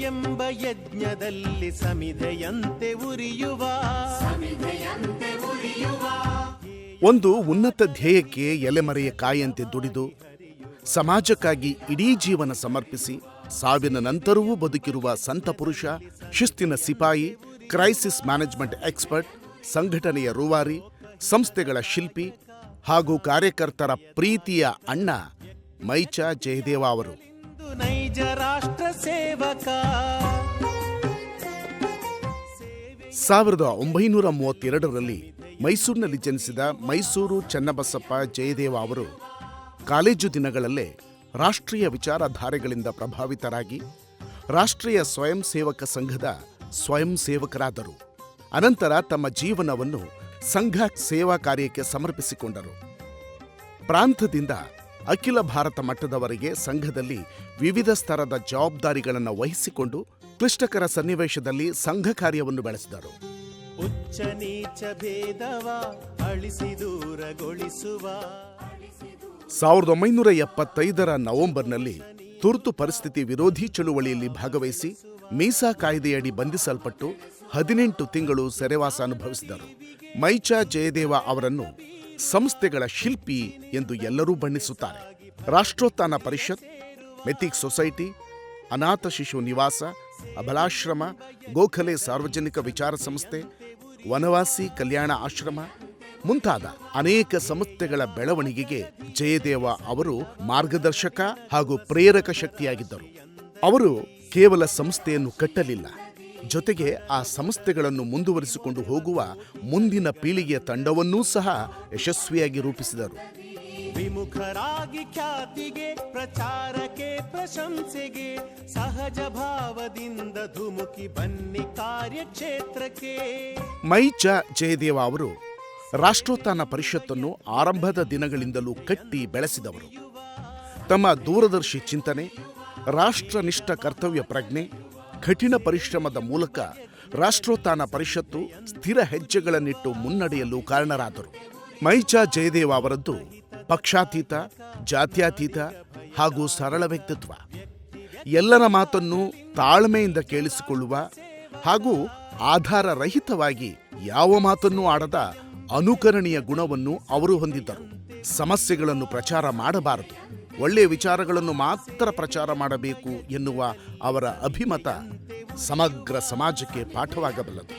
ಎಂಬ ಯಜ್ಞದಲ್ಲಿ ಸಮಿಧೆಯಂತೆ ಉರಿಯುವ ಒಂದು ಉನ್ನತ ಧ್ಯೇಯಕ್ಕೆ ಎಲೆಮರೆಯ ಕಾಯಂತೆ ದುಡಿದು ಸಮಾಜಕ್ಕಾಗಿ ಇಡೀ ಜೀವನ ಸಮರ್ಪಿಸಿ ಸಾವಿನ ನಂತರವೂ ಬದುಕಿರುವ ಸಂತ ಪುರುಷ, ಶಿಸ್ತಿನ ಸಿಪಾಯಿ, ಕ್ರೈಸಿಸ್ ಮ್ಯಾನೇಜ್ಮೆಂಟ್ ಎಕ್ಸ್ಪರ್ಟ್, ಸಂಘಟನೆಯ ರೂವಾರಿ, ಸಂಸ್ಥೆಗಳ ಶಿಲ್ಪಿ ಹಾಗೂ ಕಾರ್ಯಕರ್ತರ ಪ್ರೀತಿಯ ಅಣ್ಣ ಮೈಚಾ ಜಯದೇವ ಅವರು. ನೈಜ ರಾಷ್ಟ್ರ ಸೇವಕ. 1932ರಲ್ಲಿ ಮೈಸೂರಿನಲ್ಲಿ ಜನಿಸಿದ ಮೈಸೂರು ಚನ್ನಬಸಪ್ಪ ಜಯದೇವ ಅವರು ಕಾಲೇಜು ದಿನಗಳಲ್ಲೇ ರಾಷ್ಟ್ರೀಯ ವಿಚಾರಧಾರೆಗಳಿಂದ ಪ್ರಭಾವಿತರಾಗಿ ರಾಷ್ಟ್ರೀಯ ಸ್ವಯಂ ಸೇವಕ ಸಂಘದ ಸ್ವಯಂ ಸೇವಕರಾದರು. ಅನಂತರ ತಮ್ಮ ಜೀವನವನ್ನು ಸಂಘ ಸೇವಾ ಕಾರ್ಯಕ್ಕೆ ಸಮರ್ಪಿಸಿಕೊಂಡರು. ಪ್ರಾಂತದಿಂದ ಅಖಿಲ ಭಾರತ ಮಟ್ಟದವರೆಗೆ ಸಂಘದಲ್ಲಿ ವಿವಿಧ ಸ್ತರದ ಜವಾಬ್ದಾರಿಗಳನ್ನು ವಹಿಸಿಕೊಂಡು ಕ್ಲಿಷ್ಟಕರ ಸನ್ನಿವೇಶದಲ್ಲಿ ಸಂಘ ಕಾರ್ಯವನ್ನು ಬೆಳೆಸಿದರು. ಉಚ್ಚ ನೀಚ ಭೇದವ ಅಳಿಸಿ ದೂರಗೊಳಿಸುವ. 1975ರ ನವೆಂಬರ್ನಲ್ಲಿ ತುರ್ತು ಪರಿಸ್ಥಿತಿ ವಿರೋಧಿ ಚಳುವಳಿಯಲ್ಲಿ ಭಾಗವಹಿಸಿ ಮೀಸಾ ಕಾಯ್ದೆಯಡಿ ಬಂಧಿಸಲ್ಪಟ್ಟು 18 ತಿಂಗಳು ಸೆರೆವಾಸ ಅನುಭವಿಸಿದರು. ಮೈಚಾ ಜಯದೇವ ಅವರನ್ನು ಸಂಸ್ಥೆಗಳ ಶಿಲ್ಪಿ ಎಂದು ಎಲ್ಲರೂ ಬಣ್ಣಿಸುತ್ತಾರೆ. ರಾಷ್ಟ್ರೋತ್ಥಾನ ಪರಿಷತ್, ಮೆಥಿಕ್ ಸೊಸೈಟಿ, ಅನಾಥ ಶಿಶು ನಿವಾಸ, ಅಬಲಾಶ್ರಮ, ಗೋಖಲೆ ಸಾರ್ವಜನಿಕ ವಿಚಾರ ಸಂಸ್ಥೆ, ವನವಾಸಿ ಕಲ್ಯಾಣ ಆಶ್ರಮ ಮುಂತಾದ ಅನೇಕ ಸಂಸ್ಥೆಗಳ ಬೆಳವಣಿಗೆಗೆ ಜಯದೇವ ಅವರು ಮಾರ್ಗದರ್ಶಕ ಹಾಗೂ ಪ್ರೇರಕ ಶಕ್ತಿಯಾಗಿದ್ದರು. ಅವರು ಕೇವಲ ಸಂಸ್ಥೆಯನ್ನು ಕಟ್ಟಲಿಲ್ಲ, ಜೊತೆಗೆ ಆ ಸಂಸ್ಥೆಗಳನ್ನು ಮುಂದುವರಿಸಿಕೊಂಡು ಹೋಗುವ ಮುಂದಿನ ಪೀಳಿಗೆಯ ತಂಡವನ್ನೂ ಸಹ ಯಶಸ್ವಿಯಾಗಿ ರೂಪಿಸಿದರು. ವಿಮುಖರಾಗಿ ಖ್ಯಾತಿಗೆ, ಪ್ರಚಾರಕ್ಕೆ, ಪ್ರಶಂಸೆಗೆ ಸಹಜ ಭಾವದಿಂದ ಧುಮುಕಿ ಬನ್ನಿ ಕಾರ್ಯಕ್ಷೇತ್ರಕ್ಕೆ. ಮೈಚಾ ಜಯದೇವ ಅವರು ರಾಷ್ಟ್ರೋತ್ಥಾನ ಪರಿಷತ್ತನ್ನು ಆರಂಭದ ದಿನಗಳಿಂದಲೂ ಕಟ್ಟಿ ಬೆಳೆಸಿದವರು. ತಮ್ಮ ದೂರದರ್ಶಿ ಚಿಂತನೆ, ರಾಷ್ಟ್ರನಿಷ್ಠ ಕರ್ತವ್ಯ ಪ್ರಜ್ಞೆ, ಕಠಿಣ ಪರಿಶ್ರಮದ ಮೂಲಕ ರಾಷ್ಟ್ರೋತ್ಥಾನ ಪರಿಷತ್ತು ಸ್ಥಿರ ಹೆಜ್ಜೆಗಳನ್ನಿಟ್ಟು ಮುನ್ನಡೆಯಲು ಕಾರಣರಾದರು. ಮೈಚಾ ಜಯದೇವ ಅವರದ್ದು ಪಕ್ಷಾತೀತ, ಜಾತ್ಯತೀತ ಹಾಗೂ ಸರಳ ವ್ಯಕ್ತಿತ್ವ. ಎಲ್ಲರ ಮಾತನ್ನು ತಾಳ್ಮೆಯಿಂದ ಕೇಳಿಸಿಕೊಳ್ಳುವ ಹಾಗೂ ಆಧಾರರಹಿತವಾಗಿ ಯಾವ ಮಾತನ್ನೂ ಆಡದ ಅನುಕರಣೀಯ ಗುಣವನ್ನು ಅವರು ಹೊಂದಿದ್ದರು. ಸಮಸ್ಯೆಗಳನ್ನು ಪ್ರಚಾರ ಮಾಡಬಾರದು, ಒಳ್ಳೆಯ ವಿಚಾರಗಳನ್ನು ಮಾತ್ರ ಪ್ರಚಾರ ಮಾಡಬೇಕು ಎನ್ನುವ ಅವರ ಅಭಿಮತ ಸಮಗ್ರ ಸಮಾಜಕ್ಕೆ ಪಾಠವಾಗಬಲ್ಲದು.